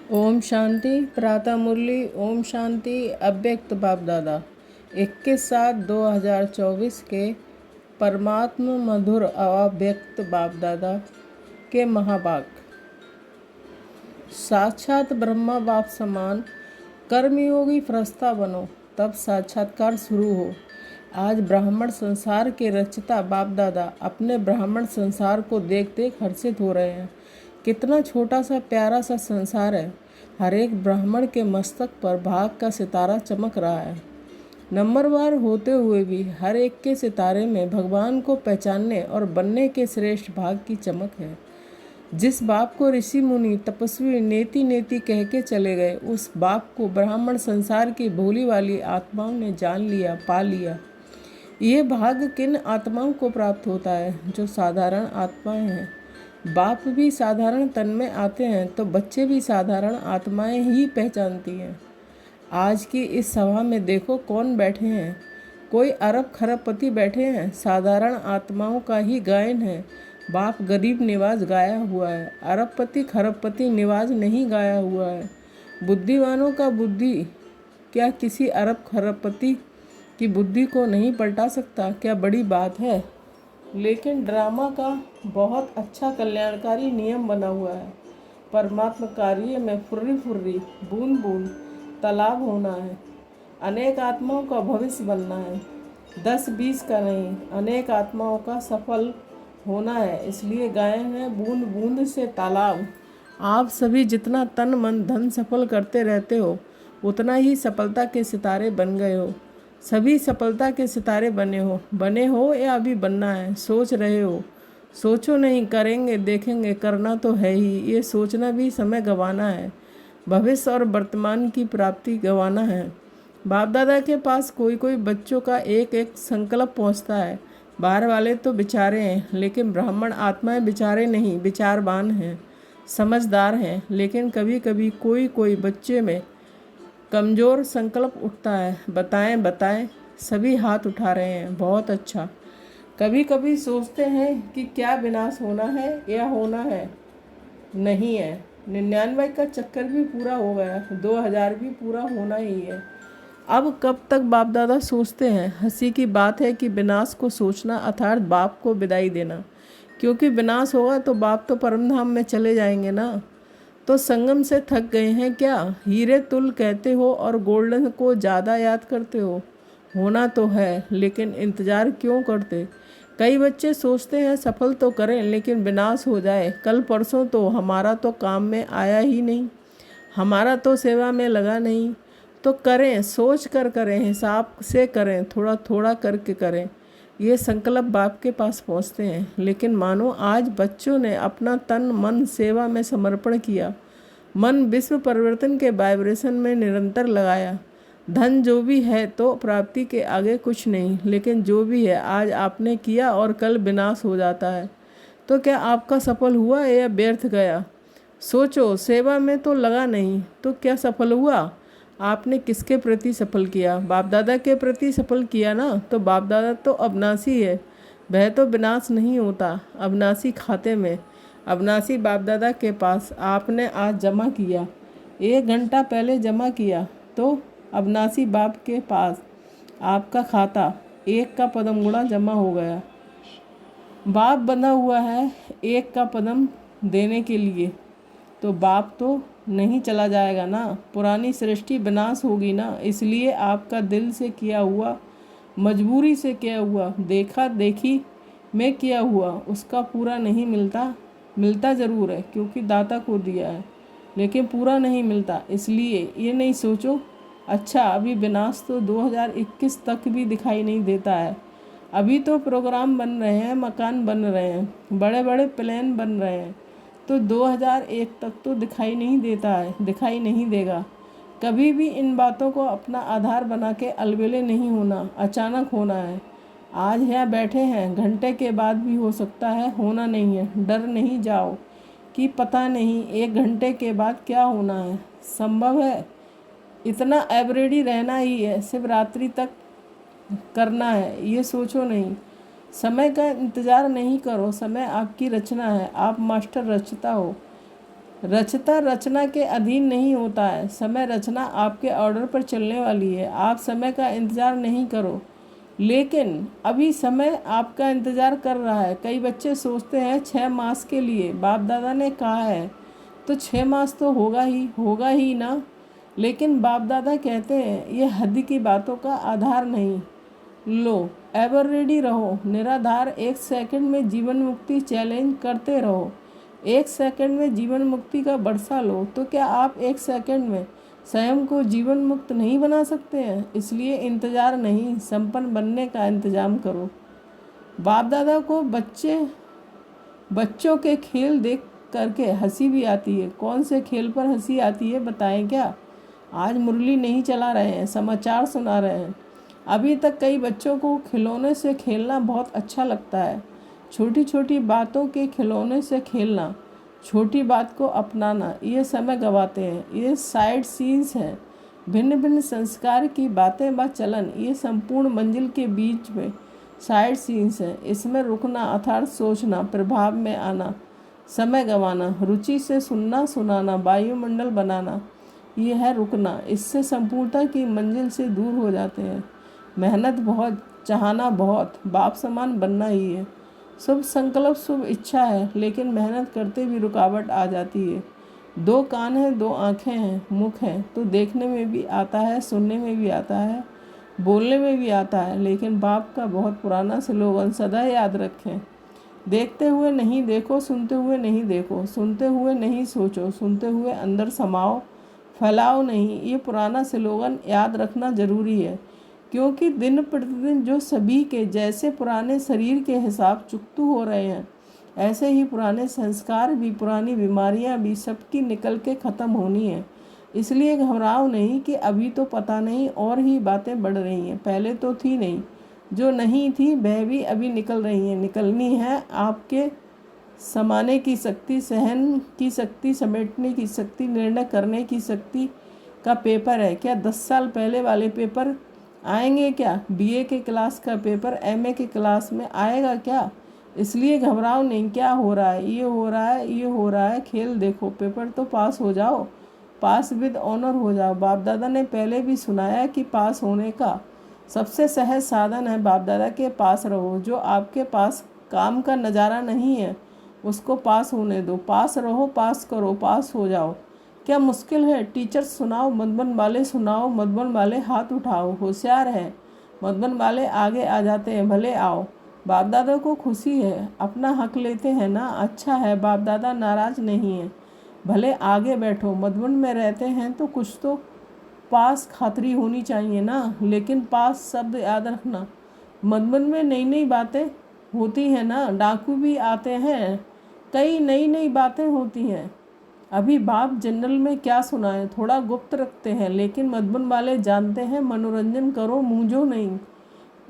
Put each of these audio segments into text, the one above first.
ओम शांति। प्रातः मुरली। ओम शांति। अव्यक्त बाप दादा 21/7/2024 के परमात्म मधुर अव्यक्त बाप दादा के महावाक्य। साक्षात ब्रह्मा बाप समान कर्मयोगी फरिश्ता बनो, तब साक्षात्कार शुरू हो। आज ब्राह्मण संसार के रचयिता बाप दादा अपने ब्राह्मण संसार को देख देख हर्षित हो रहे हैं। कितना छोटा सा प्यारा सा संसार है। हर एक ब्राह्मण के मस्तक पर भाग का सितारा चमक रहा है। नंबरवार होते हुए भी हर एक के सितारे में भगवान को पहचानने और बनने के श्रेष्ठ भाग की चमक है। जिस बाप को ऋषि मुनि तपस्वी नेति नेति कह के चले गए, उस बाप को ब्राह्मण संसार की भोली वाली आत्माओं ने जान लिया, पा लिया। ये भाग्य किन आत्माओं को प्राप्त होता है? जो साधारण आत्माएं हैं। बाप भी साधारण तन में आते हैं तो बच्चे भी साधारण आत्माएं ही पहचानती हैं। आज की इस सभा में देखो कौन बैठे हैं। कोई अरब खरबपति बैठे हैं। साधारण आत्माओं का ही गायन है। बाप गरीब निवाज गाया हुआ है, अरबपति खरबपति निवाज नहीं गाया हुआ है। बुद्धिमानों का बुद्धि क्या किसी अरब खरबपति की बुद्धि को नहीं पलटा सकता? क्या बड़ी बात है? लेकिन ड्रामा का बहुत अच्छा कल्याणकारी नियम बना हुआ है। परमात्मा कार्य में फुर्री फुर्री बूंद बूंद तालाब होना है। अनेक आत्माओं का भविष्य बनना है, 10-20 का नहीं, अनेक आत्माओं का सफल होना है। इसलिए गायन है बूंद बूंद से तालाब। आप सभी जितना तन मन धन सफल करते रहते हो, उतना ही सफलता के सितारे बन गए हो। सभी सफलता के सितारे बने हो या अभी बनना है? सोच रहे हो? सोचो नहीं, करेंगे, देखेंगे, करना तो है ही। ये सोचना भी समय गंवाना है। भविष्य और वर्तमान की प्राप्ति गंवाना है। बाप दादा के पास कोई कोई बच्चों का एक एक संकल्प पहुंचता है। बाहर वाले तो बेचारे हैं, लेकिन ब्राह्मण आत्माएं बेचारे नहीं, विचारवान हैं, समझदार हैं। लेकिन कभी कभी कोई कोई बच्चे में कमज़ोर संकल्प उठता है। बताएं बताएं। सभी हाथ उठा रहे हैं। बहुत अच्छा। कभी कभी सोचते हैं कि क्या विनाश होना है या होना है? नहीं है। 99 का चक्कर भी पूरा हो गया, 2000 भी पूरा होना ही है। अब कब तक बाप दादा सोचते हैं? हंसी की बात है कि विनाश को सोचना अर्थात बाप को विदाई देना। क्योंकि विनाश होगा तो बाप तो परमधाम में चले जाएंगे ना। तो संगम से थक गए हैं क्या? हीरे तुल कहते हो और गोल्डन को ज़्यादा याद करते हो। होना तो है, लेकिन इंतज़ार क्यों करते? कई बच्चे सोचते हैं सफल तो करें, लेकिन विनाश हो जाए कल परसों तो हमारा तो काम में आया ही नहीं, हमारा तो सेवा में लगा नहीं। तो करें, सोच कर करें, हिसाब से करें, थोड़ा थोड़ा करके करें। ये संकल्प बाप के पास पहुँचते हैं। लेकिन मानो आज बच्चों ने अपना तन मन सेवा में समर्पण किया। मन विश्व परिवर्तन के वाइब्रेशन में निरंतर लगाया। धन जो भी है तो प्राप्ति के आगे कुछ नहीं, लेकिन जो भी है आज आपने किया और कल विनाश हो जाता है। तो क्या आपका सफल हुआ या व्यर्थ गया? सोचो, सेवा में तो लगा नहीं तो क्या सफल हुआ? आपने किसके प्रति सफल किया? बाप दादा के प्रति सफल किया ना। तो बाप दादा तो अविनाशी है, वह तो विनाश नहीं होता। अविनाशी खाते में, अविनाशी बाप दादा के पास आपने आज जमा किया, 1 घंटा पहले जमा किया, तो अविनाशी बाप के पास आपका खाता 1 का पदम गुणा जमा हो गया। बाप बना हुआ है 1 का पदम देने के लिए, तो बाप तो नहीं चला जाएगा ना। पुरानी सृष्टि विनाश होगी ना। इसलिए आपका दिल से किया हुआ, मजबूरी से किया हुआ, देखा देखी में किया हुआ, उसका पूरा नहीं मिलता। मिलता ज़रूर है क्योंकि दाता को दिया है, लेकिन पूरा नहीं मिलता। इसलिए ये नहीं सोचो अच्छा अभी विनाश तो 2021 तक भी दिखाई नहीं देता है। अभी तो प्रोग्राम बन रहे हैं, मकान बन रहे हैं, बड़े बड़े प्लान बन रहे हैं, तो 2001 तक तो दिखाई नहीं देता है, दिखाई नहीं देगा। कभी भी इन बातों को अपना आधार बना के अलबेले नहीं होना, अचानक होना है। आज यहाँ बैठे हैं, घंटे के बाद भी हो सकता है, होना नहीं है। डर नहीं जाओ कि पता नहीं 1 घंटे के बाद क्या होना है। संभव है, इतना एवरेडी रहना ही है, सिर्फ रात्रि तक करना है। ये सोचो नहीं। समय का इंतज़ार नहीं करो, समय आपकी रचना है, आप मास्टर रचता हो। रचता रचना के अधीन नहीं होता है। समय रचना आपके ऑर्डर पर चलने वाली है। आप समय का इंतज़ार नहीं करो, लेकिन अभी समय आपका इंतज़ार कर रहा है। कई बच्चे सोचते हैं 6 मास के लिए बाप दादा ने कहा है तो 6 मास तो होगा ही ना। लेकिन बाप दादा कहते हैं ये हद की बातों का आधार नहीं। लो, एवर रेडी रहो, निराधार। 1 सेकंड में जीवन मुक्ति चैलेंज करते रहो। 1 सेकंड में जीवन मुक्ति का बरसा लो। तो क्या आप 1 सेकंड में स्वयं को जीवन मुक्त नहीं बना सकते हैं? इसलिए इंतज़ार नहीं, संपन्न बनने का इंतज़ाम करो। बाप दादा को बच्चों के खेल देख करके हंसी भी आती है। कौन से खेल पर हंसी आती है बताएं क्या? आज मुरली नहीं चला रहे हैं, समाचार सुना रहे हैं। अभी तक कई बच्चों को खिलौने से खेलना बहुत अच्छा लगता है। छोटी छोटी बातों के खिलौने से खेलना, छोटी बात को अपनाना, ये समय गंवाते हैं। ये साइड सीन्स हैं। भिन्न भिन्न संस्कार की बातें व चलन, ये संपूर्ण मंजिल के बीच में साइड सीन्स हैं। इसमें रुकना अर्थात सोचना, प्रभाव में आना, समय गंवाना, रुचि से सुनना सुनाना, वायुमंडल बनाना, ये है रुकना। इससे संपूर्णता की मंजिल से दूर हो जाते हैं। मेहनत बहुत, चाहना बहुत, बाप समान बनना ही है। शुभ संकल्प, शुभ इच्छा है, लेकिन मेहनत करते भी रुकावट आ जाती है। 2 कान हैं, 2 आँखें हैं, मुख हैं, तो देखने में भी आता है, सुनने में भी आता है, बोलने में भी आता है। लेकिन बाप का बहुत पुराना स्लोगन सदा याद रखें, देखते हुए नहीं देखो, सुनते हुए नहीं देखो, सुनते हुए नहीं सोचो, सुनते हुए अंदर समाओ, फैलाओ नहीं। ये पुराना स्लोगन याद रखना ज़रूरी है, क्योंकि दिन प्रतिदिन जो सभी के जैसे पुराने शरीर के हिसाब चुकतू हो रहे हैं, ऐसे ही पुराने संस्कार भी, पुरानी बीमारियां भी सबकी निकल के ख़त्म होनी है। इसलिए घबराओ नहीं कि अभी तो पता नहीं और ही बातें बढ़ रही हैं, पहले तो थी नहीं। जो नहीं थी वह भी अभी निकल रही हैं, निकलनी है। आपके समाने की शक्ति, सहन की शक्ति, समेटने की शक्ति, निर्णय करने की शक्ति का पेपर है। क्या 10 साल पहले वाले पेपर आएंगे? क्या बीए के क्लास का पेपर एमए के क्लास में आएगा क्या? इसलिए घबराओ नहीं। क्या हो रहा है? ये हो रहा है, ये हो रहा है, खेल देखो, पेपर तो पास हो जाओ, पास विद ऑनर हो जाओ। बाप दादा ने पहले भी सुनाया कि पास होने का सबसे सहज साधन है बाप दादा के पास रहो। जो आपके पास काम का नज़ारा नहीं है उसको पास होने दो। पास रहो, पास करो, पास हो जाओ। क्या मुश्किल है? टीचर्स सुनाओ, मधुबन वाले सुनाओ, मधुबन वाले हाथ उठाओ। होशियार है, मधुबन वाले आगे आ जाते हैं, भले आओ। बाप दादा को खुशी है, अपना हक लेते हैं ना, अच्छा है। बाप दादा नाराज़ नहीं है, भले आगे बैठो। मधुबन में रहते हैं तो कुछ तो पास खातरी होनी चाहिए ना। लेकिन पास शब्द याद रखना, मधुबन में नई नई बातें होती हैं ना, डाकू भी आते हैं, कई नई नई बातें होती हैं। अभी बाप जनरल में क्या सुनाएं, थोड़ा गुप्त रखते हैं, लेकिन मधुबन वाले जानते हैं। मनोरंजन करो, मूंझो नहीं।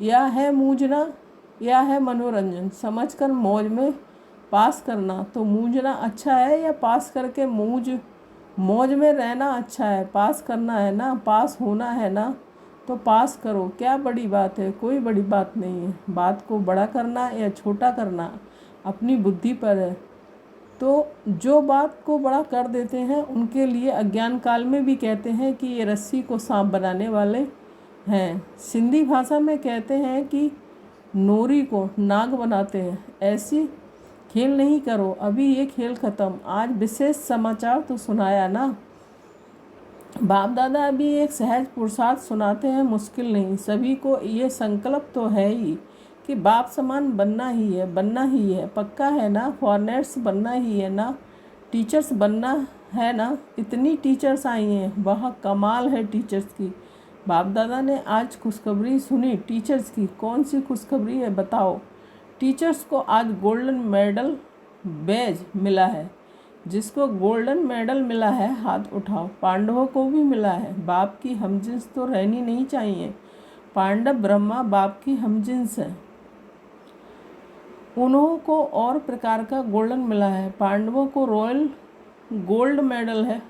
या है मूंझना या है मनोरंजन, समझकर मौज में पास करना। तो मूंझना अच्छा है या पास करके मौज में रहना अच्छा है? पास करना है ना, पास होना है ना, तो पास करो। क्या बड़ी बात है? कोई बड़ी बात नहीं है। बात को बड़ा करना या छोटा करना अपनी बुद्धि पर है। तो जो बात को बड़ा कर देते हैं उनके लिए अज्ञान काल में भी कहते हैं कि ये रस्सी को सांप बनाने वाले हैं। सिंधी भाषा में कहते हैं कि नोरी को नाग बनाते हैं। ऐसी खेल नहीं करो, अभी ये खेल ख़त्म। आज विशेष समाचार तो सुनाया ना। बाप दादा अभी एक सहज पुरुषार्थ सुनाते हैं, मुश्किल नहीं। सभी को ये संकल्प तो है ही कि बाप समान बनना ही है, बनना ही है, पक्का है ना। फॉरेनर्स बनना ही है ना, टीचर्स बनना है ना। इतनी टीचर्स आई हैं, वह कमाल है टीचर्स की। बाप दादा ने आज खुशखबरी सुनी टीचर्स की। कौन सी खुशखबरी है बताओ? टीचर्स को आज गोल्डन मेडल बैज मिला है। जिसको गोल्डन मेडल मिला है हाथ उठाओ। पांडवों को भी मिला है। बाप की हमजिन्स तो रहनी नहीं चाहिए। पांडव ब्रह्मा बाप की हमजिन्स है, उन्हों को और प्रकार का गोल्डन मिला है। पांडवों को रॉयल गोल्ड मेडल है।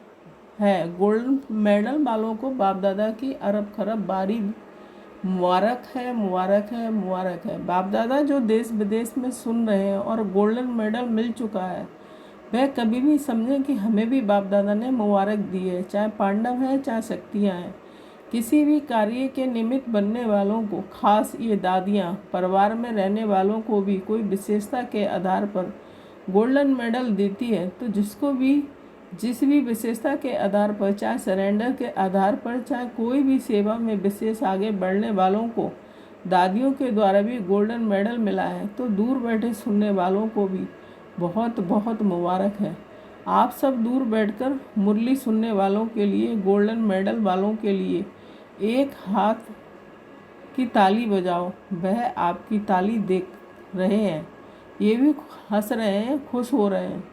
गोल्डन मेडल वालों को बाप दादा की अरब खरब बारी मुबारक है, मुबारक है, मुबारक है। बाप दादा जो देश विदेश में सुन रहे हैं और गोल्डन मेडल मिल चुका है, वह कभी भी समझें कि हमें भी बाप दादा ने मुबारक दी है, चाहे पांडव हैं चाहे शक्तियाँ हैं। किसी भी कार्य के निमित्त बनने वालों को, खास ये दादियाँ, परिवार में रहने वालों को भी कोई विशेषता के आधार पर गोल्डन मेडल देती है। तो जिस भी विशेषता के आधार पर, चाहे सरेंडर के आधार पर, चाहे कोई भी सेवा में विशेष आगे बढ़ने वालों को दादियों के द्वारा भी गोल्डन मेडल मिला है, तो दूर बैठे सुनने वालों को भी बहुत बहुत मुबारक है। आप सब दूर बैठकर मुरली सुनने वालों के लिए, गोल्डन मेडल वालों के लिए एक हाथ की ताली बजाओ। वह आपकी ताली देख रहे हैं, ये भी हंस रहे हैं, खुश हो रहे हैं।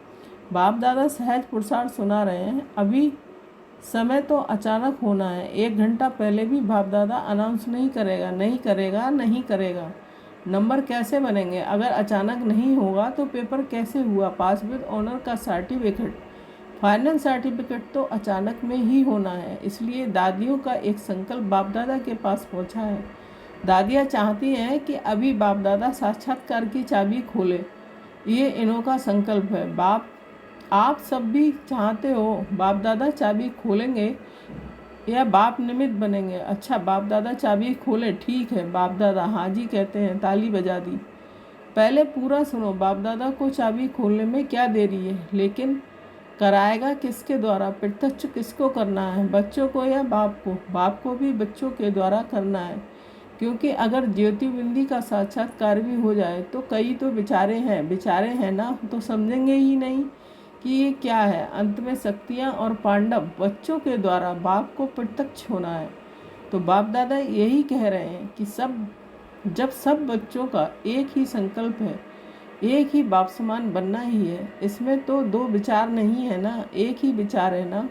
बाप दादा सहज पुरुषार्थ सुना रहे हैं। अभी समय तो अचानक होना है। 1 घंटा पहले भी बाप दादा अनाउंस नहीं करेगा, नहीं करेगा, नहीं करेगा। नंबर कैसे बनेंगे? अगर अचानक नहीं होगा तो पेपर कैसे हुआ? पास विद ऑनर का सर्टिफिकेट, फाइनल सर्टिफिकेट तो अचानक में ही होना है। इसलिए दादियों का एक संकल्प बाप दादा के पास पहुंचा है। दादियाँ चाहती हैं कि अभी बाप दादा साक्षात्कार की चाबी खोले। ये इन्हों का संकल्प है। आप सब भी चाहते हो बाप दादा चाबी खोलेंगे या बाप निमित्त बनेंगे? अच्छा, बाप दादा चाबी खोले, ठीक है। बाप दादा हाँ जी कहते हैं, ताली बजा दी। पहले पूरा सुनो, बाप दादा को चाबी खोलने में क्या देरी है? लेकिन कराएगा किसके द्वारा? प्रत्यक्ष किसको करना है, बच्चों को या बाप को? बाप को भी बच्चों के द्वारा करना है, क्योंकि अगर ज्योतिबिंदी का साक्षात्कार भी हो जाए तो कई तो बेचारे हैं ना, तो समझेंगे ही नहीं कि ये क्या है। अंत में शक्तियाँ और पांडव बच्चों के द्वारा बाप को प्रत्यक्ष होना है। तो बाप दादा यही कह रहे हैं कि जब सब बच्चों का एक ही संकल्प है, एक ही बाप समान बनना ही है, इसमें तो 2 विचार नहीं है ना, एक ही विचार है ना।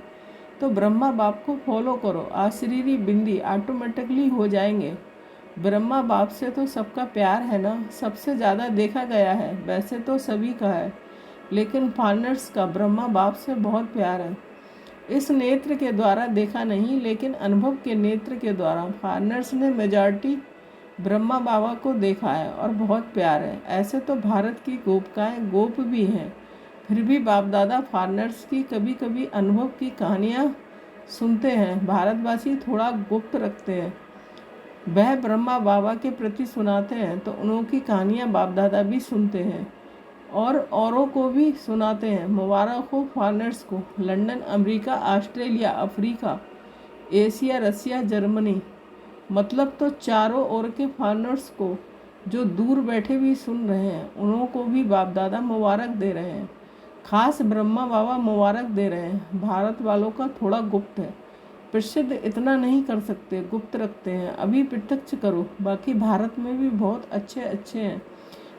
तो ब्रह्मा बाप को फॉलो करो, आशीर्री बिंदी ऑटोमेटिकली हो जाएंगे। ब्रह्मा बाप से तो सबका प्यार है ना, सबसे ज़्यादा देखा गया है। वैसे तो सभी का है, लेकिन फार्नर्स का ब्रह्मा बाप से बहुत प्यार है। इस नेत्र के द्वारा देखा नहीं, लेकिन अनुभव के नेत्र के द्वारा फार्नर्स ने मेजॉरिटी ब्रह्मा बाबा को देखा है और बहुत प्यार है। ऐसे तो भारत की गोपिकाएँ गोप भी हैं, फिर भी बाप दादा फार्नर्स की कभी कभी अनुभव की कहानियाँ सुनते हैं। भारतवासी थोड़ा गुप्त रखते हैं, वह ब्रह्मा बाबा के प्रति सुनाते हैं, तो उनकी कहानियाँ बाप दादा भी सुनते हैं और औरों को भी सुनाते हैं। मुबारक हो फॉरेनर्स को। London, America, Australia, Africa, Asia, Russia, Germany, मतलब तो चारों ओर के फॉरेनर्स को जो दूर बैठे भी सुन रहे हैं, उन्हों को भी बाप दादा मुबारक दे रहे हैं। खास ब्रह्मा बाबा मुबारक दे रहे हैं। भारत वालों का थोड़ा गुप्त है, प्रसिद्ध इतना नहीं कर सकते, गुप्त रखते हैं। अभी प्रत्यक्ष करो। बाकी भारत में भी बहुत अच्छे हैं,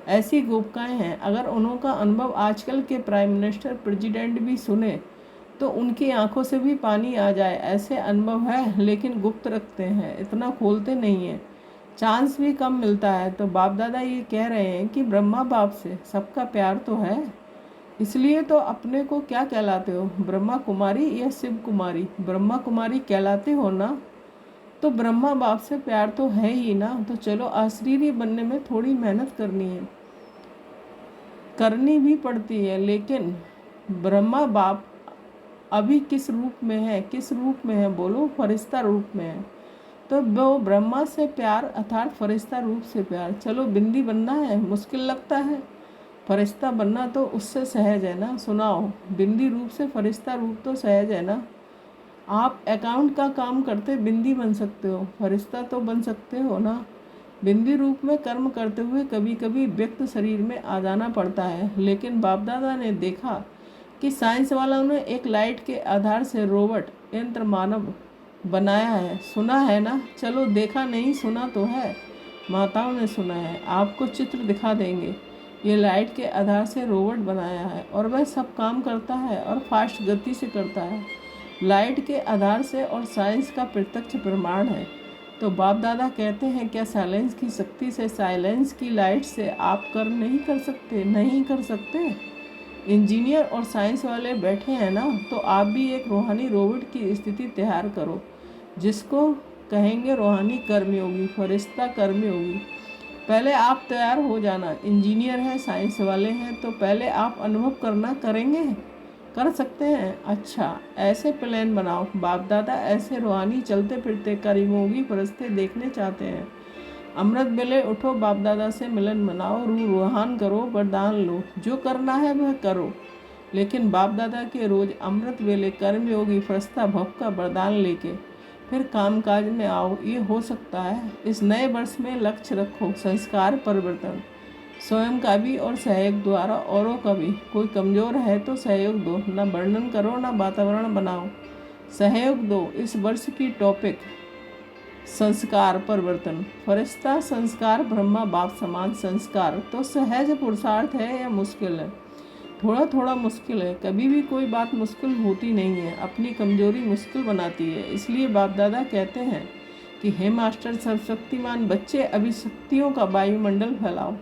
ऐसी गोपिकाएँ हैं। अगर उन्हों का अनुभव आजकल के प्राइम मिनिस्टर, प्रेसिडेंट भी सुने तो उनकी आंखों से भी पानी आ जाए, ऐसे अनुभव है। लेकिन गुप्त रखते हैं, इतना खोलते नहीं हैं, चांस भी कम मिलता है। तो बाप दादा ये कह रहे हैं कि ब्रह्मा बाप से सबका प्यार तो है, इसलिए तो अपने को क्या कहलाते हो, ब्रह्मा कुमारी या शिव कुमारी? ब्रह्मा कुमारी कहलाते हो ना, तो ब्रह्मा बाप से प्यार तो है ही ना। तो चलो, आश्रीरी बनने में थोड़ी मेहनत करनी भी पड़ती है, लेकिन ब्रह्मा बाप अभी किस रूप में है बोलो? फरिश्ता रूप में है। तो वो ब्रह्मा से प्यार अर्थात फरिश्ता रूप से प्यार। चलो, बिंदी बनना है, मुश्किल लगता है, फरिश्ता बनना तो उससे सहज है ना। सुनाओ, बिंदी रूप से फरिश्ता रूप तो सहज है ना। आप अकाउंट का काम करते बिंदी बन सकते हो, फरिश्ता तो बन सकते हो ना। बिंदी रूप में कर्म करते हुए कभी कभी व्यक्त शरीर में आ जाना पड़ता है। लेकिन बाप दादा ने देखा कि साइंस वालों ने एक लाइट के आधार से रोबोट यंत्र मानव बनाया है। सुना है ना? चलो, देखा नहीं, सुना तो है। माताओं ने सुना है। आपको चित्र दिखा देंगे। ये लाइट के आधार से रोबोट बनाया है और वह सब काम करता है और फास्ट गति से करता है, लाइट के आधार से, और साइंस का प्रत्यक्ष प्रमाण है। तो बाप दादा कहते हैं, क्या साइलेंस की शक्ति से, साइलेंस की लाइट से आप कर्म नहीं कर सकते? नहीं कर सकते। इंजीनियर और साइंस वाले बैठे हैं ना, तो आप भी एक रूहानी रोबोट की स्थिति तैयार करो, जिसको कहेंगे रूहानी कर्मयोगी, फरिश्ता कर्मयोगी। पहले आप तैयार हो जाना। इंजीनियर हैं, साइंस वाले हैं, तो पहले आप अनुभव करना करेंगे, कर सकते हैं। अच्छा, ऐसे प्लान बनाओ। बाप दादा ऐसे रूहानी चलते फिरते करीमोगी फरिश्ते देखने चाहते हैं। अमृत बेले उठो, बाप दादा से मिलन मनाओ, रूहान करो, वरदान लो, जो करना है वह करो। लेकिन बाप दादा के रोज़ अमृत वेले कर्मयोगी फरिश्ता भव का वरदान लेके फिर कामकाज में आओ। ये हो सकता है। इस नए वर्ष में लक्ष्य रखो संस्कार परिवर्तन, स्वयं का भी और सहयोग द्वारा औरों का भी। कोई कमज़ोर है तो सहयोग दो, न वर्णन करो न वातावरण बनाओ, सहयोग दो। इस वर्ष की टॉपिक संस्कार परिवर्तन। फरिश्ता संस्कार ब्रह्मा बाप समान संस्कार तो सहज पुरुषार्थ है या मुश्किल है? थोड़ा थोड़ा मुश्किल है। कभी भी कोई बात मुश्किल होती नहीं है, अपनी कमजोरी मुश्किल बनाती है। इसलिए बाप दादा कहते हैं कि हे मास्टर सर्वशक्तिमान बच्चे, अभी शक्तियों का वायुमंडल फैलाओ।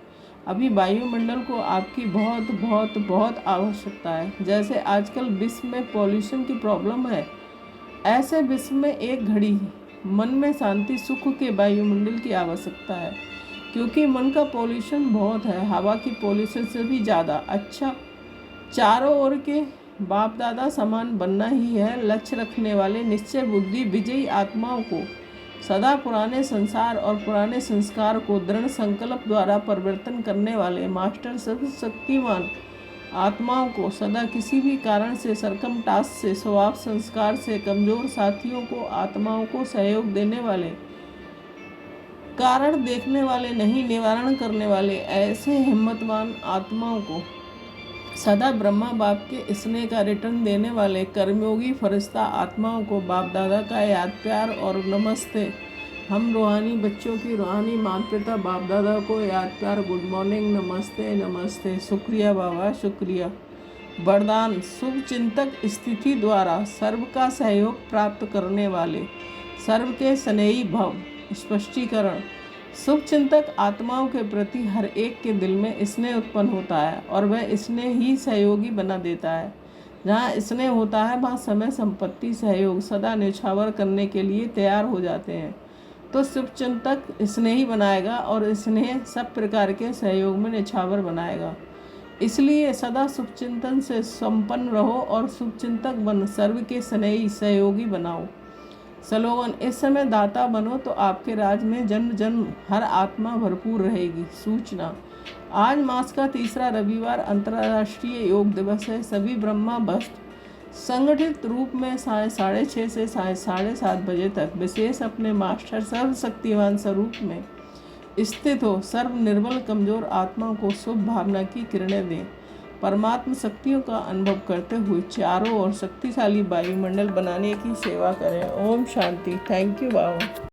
अभी वायुमंडल को आपकी बहुत बहुत बहुत आवश्यकता है। जैसे आजकल विश्व में पॉल्यूशन की प्रॉब्लम है, ऐसे विश्व में एक घड़ी मन में शांति सुख के वायुमंडल की आवश्यकता है, क्योंकि मन का पॉल्यूशन बहुत है, हवा की पॉल्यूशन से भी ज़्यादा। अच्छा, चारों ओर के बाप दादा समान बनना ही है लक्ष्य रखने वाले निश्चय बुद्धि विजयी आत्माओं को सदा पुराने संसार और पुराने संस्कार को दृढ़ संकल्प द्वारा परिवर्तन करने वाले मास्टर सर्वशक्तिमान आत्माओं को सदा किसी भी कारण से सरकम टास्क से स्वभाव संस्कार से कमजोर साथियों को आत्माओं को सहयोग देने वाले, कारण देखने वाले नहीं निवारण करने वाले ऐसे हिम्मतवान आत्माओं को सदा ब्रह्मा बाप के स्नेह का रिटर्न देने वाले कर्मयोगी फरिश्ता आत्माओं को बाप दादा का याद प्यार और नमस्ते। हम रूहानी बच्चों की रूहानी माता पिता बाप दादा को याद प्यार गुड मॉर्निंग, नमस्ते नमस्ते, शुक्रिया बाबा शुक्रिया। वरदान शुभ चिंतक स्थिति द्वारा सर्व का सहयोग प्राप्त करने वाले, सर्व के स्नेही भव। स्पष्टीकरण, शुभ चिंतक आत्माओं के प्रति हर एक के दिल में स्नेह उत्पन्न होता है और वह स्नेह ही सहयोगी बना देता है। जहाँ स्नेह होता है वहाँ समय संपत्ति सहयोग सदा न्यौछावर करने के लिए तैयार हो जाते हैं। तो शुभ चिंतक स्नेही बनाएगा और स्नेह सब प्रकार के सहयोग में न्यौछावर बनाएगा। इसलिए सदा शुभ चिंतन से संपन्न रहो और शुभ चिंतक बन सर्व के स्नेही सहयोगी बनाओ। स्लोगन, इस समय दाता बनो तो आपके राज में जन्म जन्म हर आत्मा भरपूर रहेगी। सूचना, आज मास का तीसरा रविवार अंतर्राष्ट्रीय योग दिवस है। सभी ब्रह्मा बस्त संगठित रूप में 6:30 से 7:30 बजे तक विशेष अपने मास्टर सर्वशक्तिवान स्वरूप में स्थित हो सर्व निर्बल कमजोर आत्माओं को शुभ भावना की किरणें दें। परमात्म शक्तियों का अनुभव करते हुए चारों ओर शक्तिशाली वायुमंडल बनाने की सेवा करें। ओम शांति। Thank you Baba.